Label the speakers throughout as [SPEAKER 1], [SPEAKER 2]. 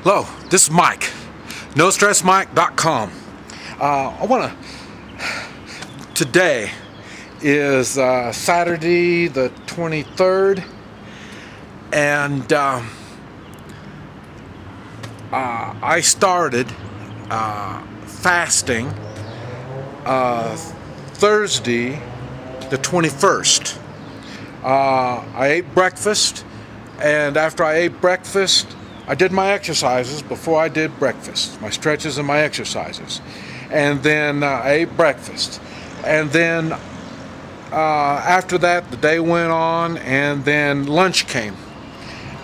[SPEAKER 1] Hello, this is Mike, NoStressMike.com. Today is Saturday the 23rd, and I started fasting Thursday the 21st. I ate breakfast, and after I ate breakfast, I did my exercises before I did breakfast, my stretches and my exercises. And then I ate breakfast. And then after that, the day went on, and then lunch came.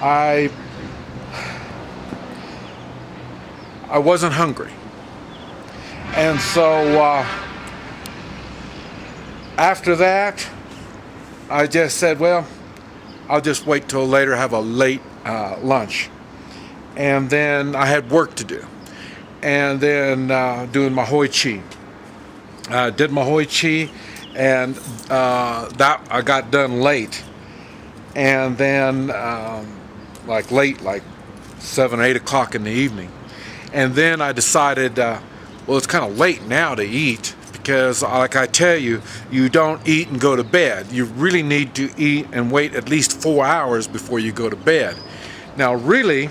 [SPEAKER 1] I wasn't hungry. And so after that, I just said, well, I'll just wait till later, have a late lunch. And then I had work to do. And then doing my Hoi Chi. Did my Hoi Chi, and that I got done late. And then like 7 or 8 o'clock in the evening. And then I decided, well, it's kind of late now to eat, because like I tell you, you don't eat and go to bed. You really need to eat and wait at least 4 hours before you go to bed. Now really,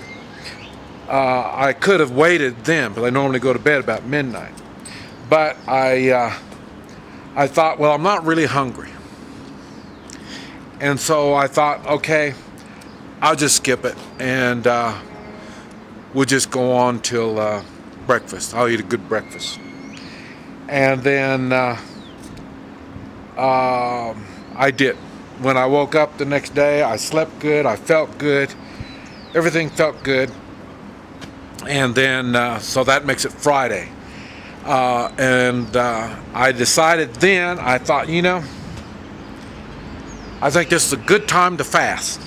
[SPEAKER 1] I could have waited then, but I normally go to bed about midnight. But I thought, well, I'm not really hungry. And so I thought, okay, I'll just skip it, and we'll just go on till breakfast. I'll eat a good breakfast. And then I did. When I woke up the next day, I slept good, I felt good, everything felt good. And then, so that makes it Friday. And I decided then, I thought, I think this is a good time to fast.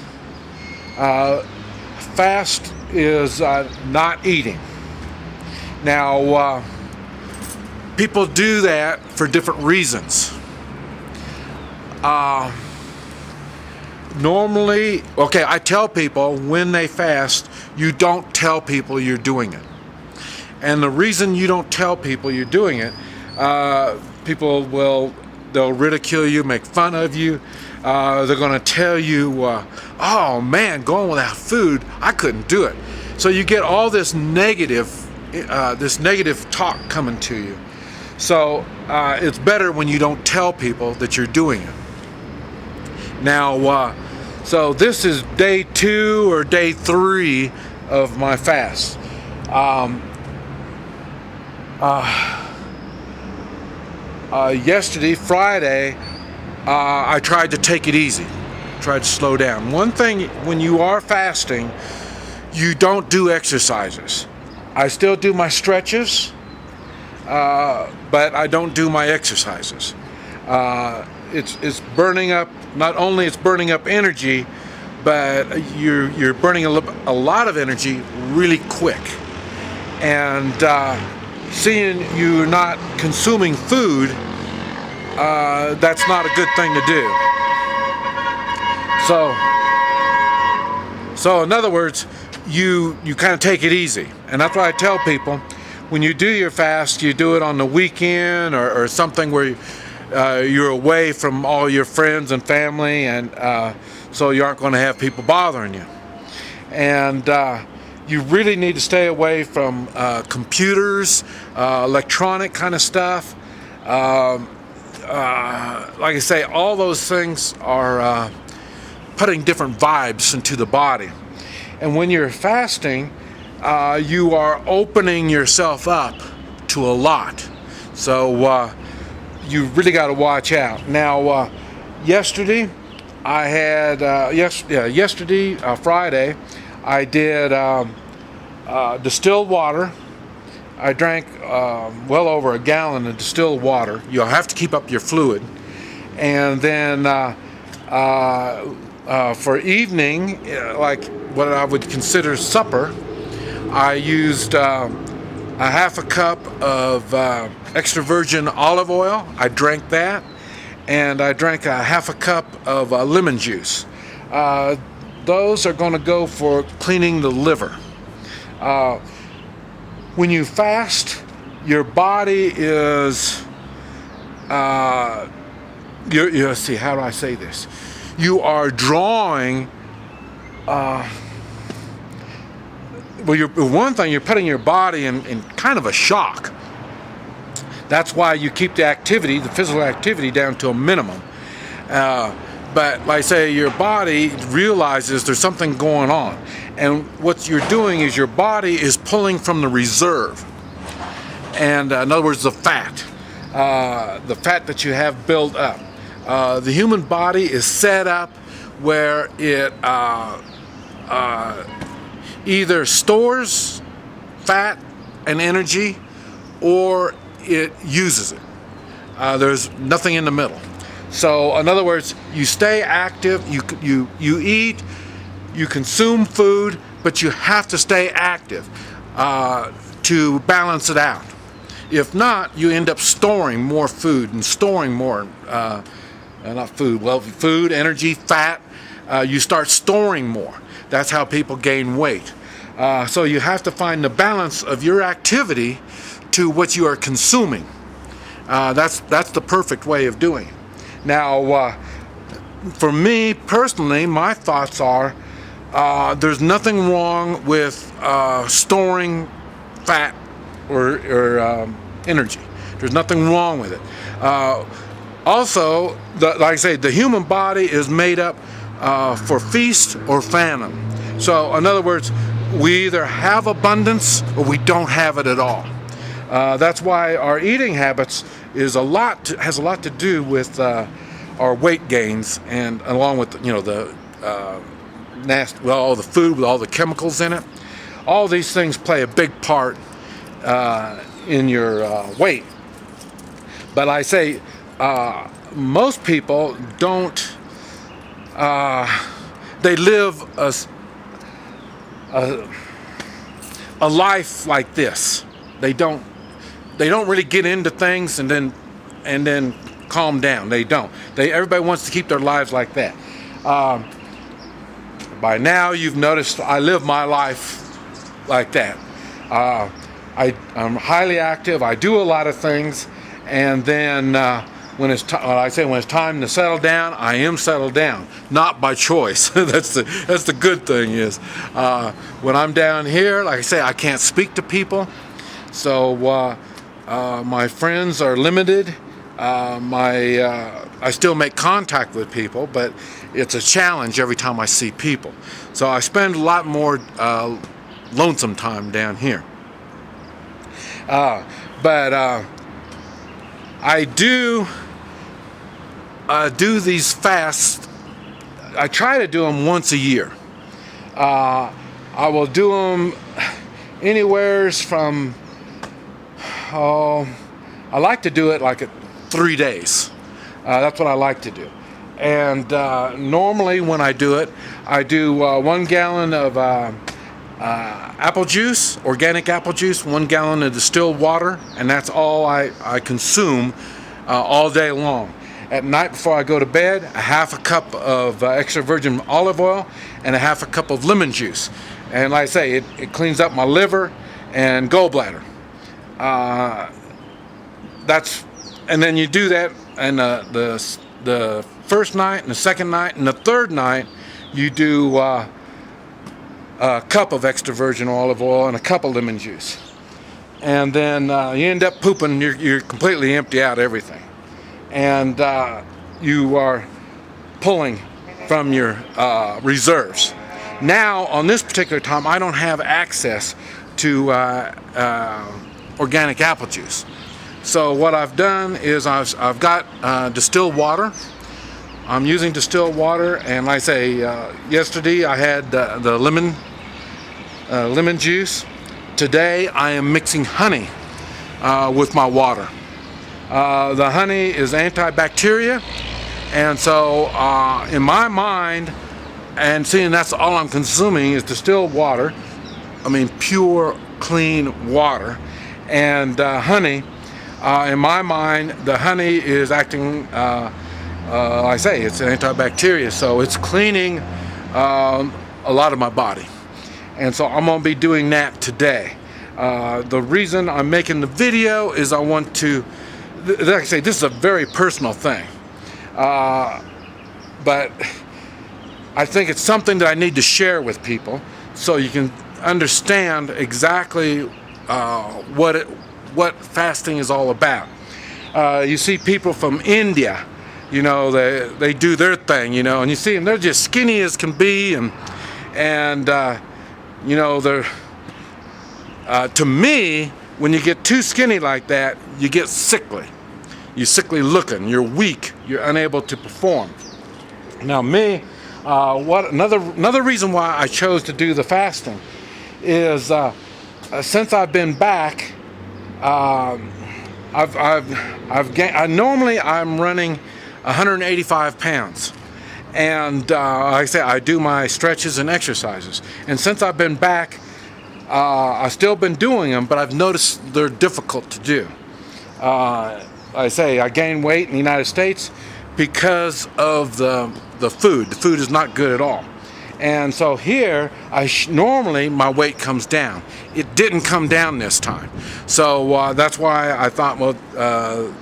[SPEAKER 1] Fast is not eating. Now, people do that for different reasons. Normally, okay, I tell people when they fast, you don't tell people you're doing it. And the reason you don't tell people you're doing it, they'll ridicule you, make fun of you. They're going to tell you, oh man, going without food, I couldn't do it. So you get all this negative talk coming to you. So it's better when you don't tell people that you're doing it. Now, so this is day 2 or day 3 of my fast. Yesterday, Friday, I tried to take it easy, tried to slow down. One thing, when you are fasting, you don't do exercises. I still do my stretches, but I don't do my exercises. It's burning up, not only it's burning up energy, but you're burning a lot of energy really quick. And seeing you're not consuming food, that's not a good thing to do. So in other words, you kind of take it easy. And that's why I tell people, when you do your fast, you do it on the weekend or something where you're away from all your friends and family, and so you aren't going to have people bothering you. And you really need to stay away from computers, electronic kind of stuff. Like I say, all those things are putting different vibes into the body. And when you're fasting, you are opening yourself up to a lot. So you really got to watch out. Now, yesterday, I had Friday, I did distilled water. I drank well over a gallon of distilled water. You'll have to keep up your fluid. And then for evening, like what I would consider supper, I used a half a cup of extra virgin olive oil. I drank that. And I drank a half a cup of lemon juice. Those are going to go for cleaning the liver. When you fast, your body is, let's see, how do I say this? You are drawing, one thing, you're putting your body in kind of a shock. That's why you keep the activity, the physical activity, down to a minimum. But like I say, your body realizes there's something going on. And what you're doing is your body is pulling from the reserve. And in other words, the fat that you have built up. The human body is set up where it either stores fat and energy, or it uses it. There's nothing in the middle. So in other words, you stay active, you eat, you consume food, but you have to stay active to balance it out. If not, you end up storing more food and storing more, food, energy, fat. You start storing more. That's how people gain weight. So you have to find the balance of your activity to what you are consuming. That's the perfect way of doing it. Now, for me personally, my thoughts are there's nothing wrong with storing fat or energy. There's nothing wrong with it. Also, like I say, the human body is made up for feast or famine. So, in other words, we either have abundance or we don't have it at all. That's why our eating habits has a lot to do with our weight gains, and along with the all the food with all the chemicals in it. All these things play a big part in your weight. But I say most people don't. They live a life like this. They don't really get into things and then calm down. They don't. Everybody wants to keep their lives like that. By now you've noticed I live my life like that. I'm highly active. I do a lot of things, and then when it's time to settle down, I am settled down, not by choice. That's the good thing is when I'm down here, like I say, I can't speak to people, so my friends are limited. I still make contact with people, but it's a challenge every time I see people. So I spend a lot more lonesome time down here. But I do these fasts. I try to do them once a year. I will do them anywhere from, I like to do it like at 3 days. That's what I like to do. And normally when I do it, I do 1 gallon of apple juice, organic apple juice, 1 gallon of distilled water, and that's all I consume all day long. At night before I go to bed, a half a cup of extra virgin olive oil and a half a cup of lemon juice. And like I say, it cleans up my liver and gallbladder. And then you do that, and the first night and the second night and the third night, you do a cup of extra virgin olive oil and a cup of lemon juice. And then you end up pooping, you're completely empty out everything. And you are pulling from your reserves. Now, on this particular time, I don't have access to organic apple juice. So what I've done is I've got distilled water. I'm using distilled water, and like I say, yesterday I had the lemon juice. Today I am mixing honey with my water. The honey is antibacterial, and so in my mind, and seeing that's all I'm consuming is distilled water, I mean pure, clean water, and honey. In my mind, the honey is acting, like I say, it's antibacterial, so it's cleaning a lot of my body. And so I'm going to be doing that today. The reason I'm making the video is I want to, like I say, this is a very personal thing. But I think it's something that I need to share with people so you can understand exactly what fasting is all about. You see people from India, you know, they do their thing, you know, and you see them, they're just skinny as can be, and you know, they're to me, when you get too skinny like that, you get sickly. You're sickly looking, you're weak, you're unable to perform. Now me, another reason why I chose to do the fasting is since I've been back, I've gained. Normally I'm running 185 pounds, and like I say, I do my stretches and exercises. And since I've been back, I've still been doing them, but I've noticed they're difficult to do. I say I gained weight in the United States because of the food. The food is not good at all. And so here, normally my weight comes down. It didn't come down this time. So that's why I thought, well,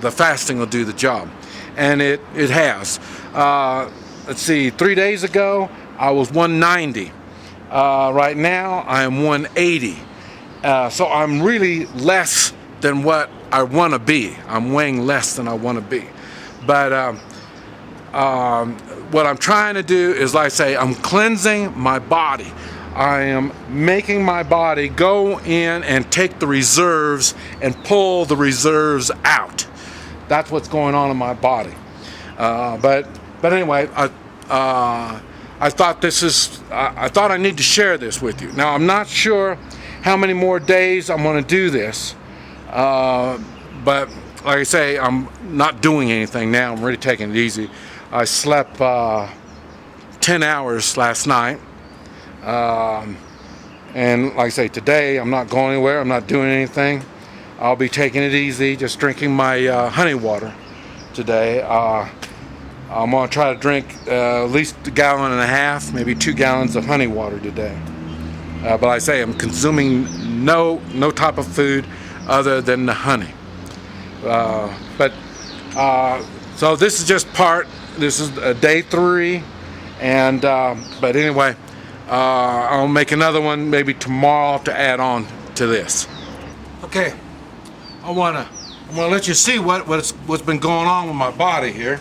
[SPEAKER 1] the fasting will do the job. And it has. Let's see, 3 days ago, I was 190. Right now, I am 180. So I'm really less than what I want to be. I'm weighing less than I want to be. But what I'm trying to do is, like I say, I'm cleansing my body. I am making my body go in and take the reserves and pull the reserves out. That's what's going on in my body. But anyway, I thought I thought I need to share this with you. Now I'm not sure how many more days I'm going to do this, but like I say, I'm not doing anything now. I'm really taking it easy. I slept 10 hours last night, and like I say, today I'm not going anywhere. I'm not doing anything. I'll be taking it easy, just drinking my honey water today. I'm going to try to drink at least 1.5 gallons, maybe 2 gallons of honey water today. But like I say, I'm consuming no type of food other than the honey. So this is just this is day 3, and but anyway, I'll make another one maybe tomorrow to add on to this. Okay, I wanna let you see what's been going on with my body here.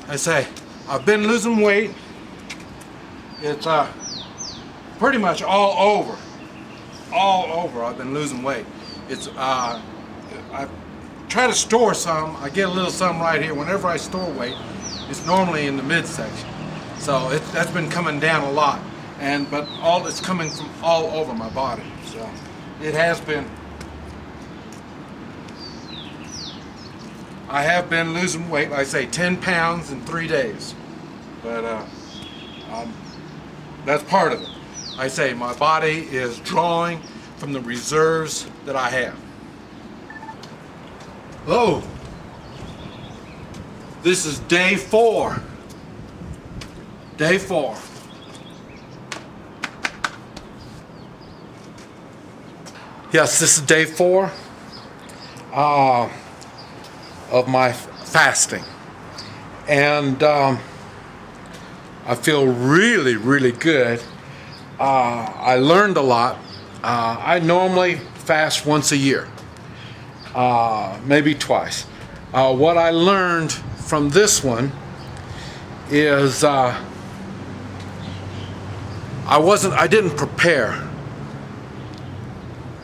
[SPEAKER 1] I say, I've been losing weight. It's pretty much all over. I've been losing weight. It's I try to store some. I get a little some right here. Whenever I store weight, it's normally in the midsection. So that's been coming down a lot, but it's coming from all over my body. So it has been. I have been losing weight, like I say, 10 pounds in 3 days. But that's part of it. I say my body is drawing from the reserves that I have. Oh, this is day 4. Day 4. Yes, this is day 4 of my fasting, and I feel really, really good. I learned a lot. I normally fast once a year, maybe twice. What I learned from this one is I didn't prepare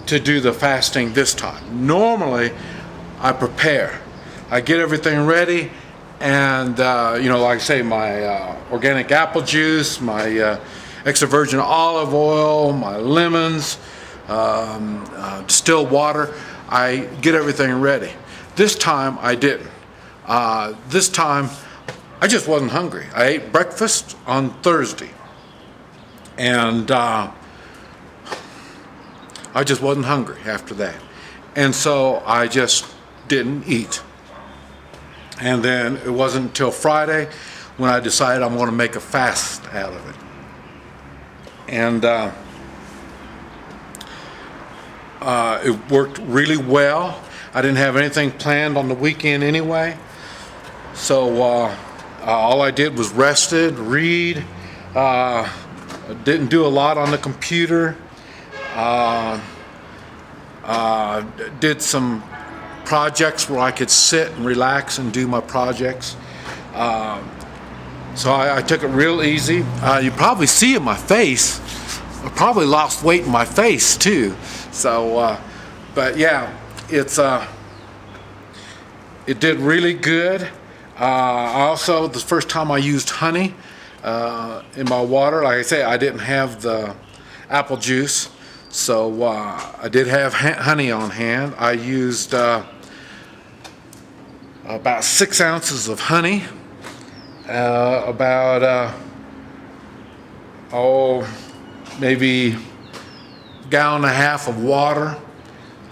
[SPEAKER 1] to do the fasting this time. Normally, I prepare. I get everything ready, and like I say, my organic apple juice, my extra virgin olive oil, my lemons, distilled water. I get everything ready. This time I didn't. This time I just wasn't hungry. I ate breakfast on Thursday, and I just wasn't hungry after that. And so I just didn't eat. And then it wasn't until Friday when I decided I'm going to make a fast out of it. And it worked really well. I didn't have anything planned on the weekend anyway. So all I did was rested, read, didn't do a lot on the computer, did some projects where I could sit and relax and do my projects. So I took it real easy. You probably see in my face, I probably lost weight in my face too. So, but yeah, it did really good. Also, the first time I used honey in my water, like I say, I didn't have the apple juice, so I did have honey on hand. I used about 6 ounces of honey, maybe a gallon and a half of water.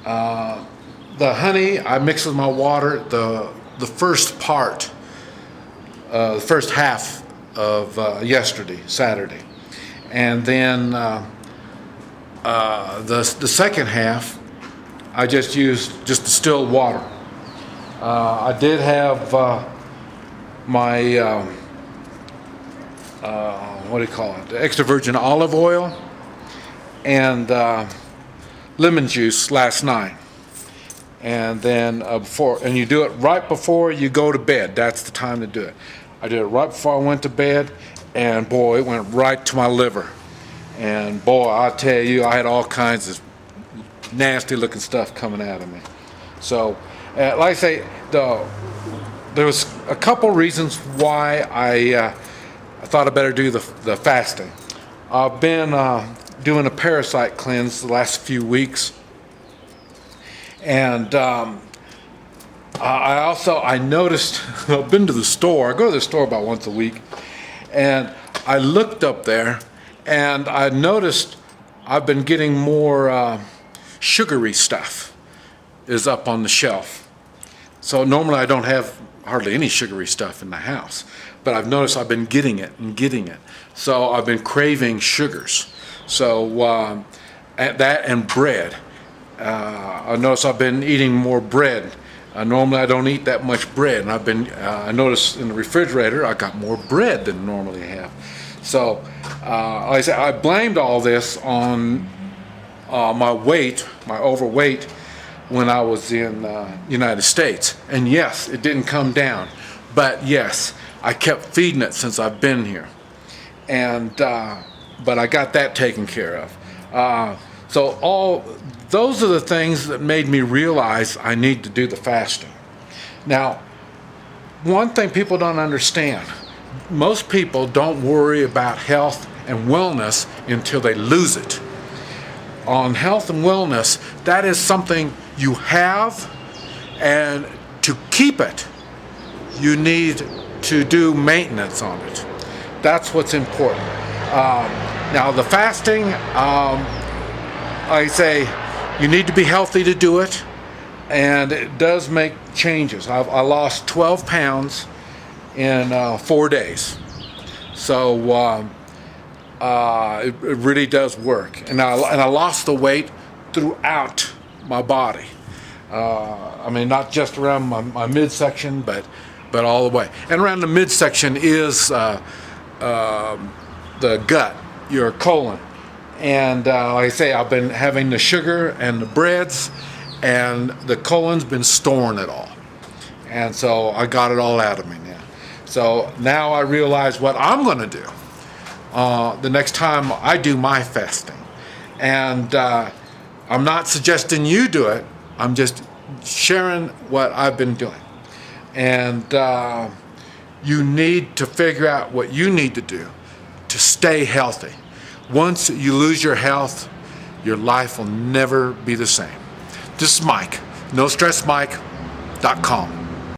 [SPEAKER 1] The honey I mixed with my water the first part, the first half of yesterday, Saturday, and then the second half I just used distilled water. I did have my what do you call it? Extra virgin olive oil and lemon juice last night. And then and you do it right before you go to bed. That's the time to do it. I did it right before I went to bed, and boy, it went right to my liver. And boy, I tell you, I had all kinds of nasty looking stuff coming out of me. So, like I say, there was a couple reasons why I thought I better do the fasting. I've been doing a parasite cleanse the last few weeks. And I noticed, I've been to the store. I go to the store about once a week, and I looked up there, and I noticed I've been getting more sugary stuff is up on the shelf. So normally I don't have hardly any sugary stuff in the house, but I've noticed I've been getting it. So I've been craving sugars. So that and bread. I notice I've been eating more bread. Normally I don't eat that much bread, and I noticed in the refrigerator I got more bread than normally I have. So, like I said, I blamed all this on my weight, my overweight, when I was in the United States. And yes, it didn't come down, but yes, I kept feeding it since I've been here. And but I got that taken care of. So those are the things that made me realize I need to do the fasting. Now, one thing people don't understand, most people don't worry about health and wellness until they lose it. On health and wellness, that is something you have, and to keep it, you need to do maintenance on it. That's what's important. Now, the fasting, I say, you need to be healthy to do it, and it does make changes. I lost 12 pounds in 4 days, so it really does work. And I lost the weight throughout my body. I mean, not just around my midsection, but all the way. And around the midsection is the gut, your colon. And like I say, I've been having the sugar and the breads, and the colon's been storing it all. And so I got it all out of me now. So now I realize what I'm going to do the next time I do my fasting. And I'm not suggesting you do it. I'm just sharing what I've been doing. And you need to figure out what you need to do to stay healthy. Once you lose your health, your life will never be the same. This is Mike, NoStressMike.com.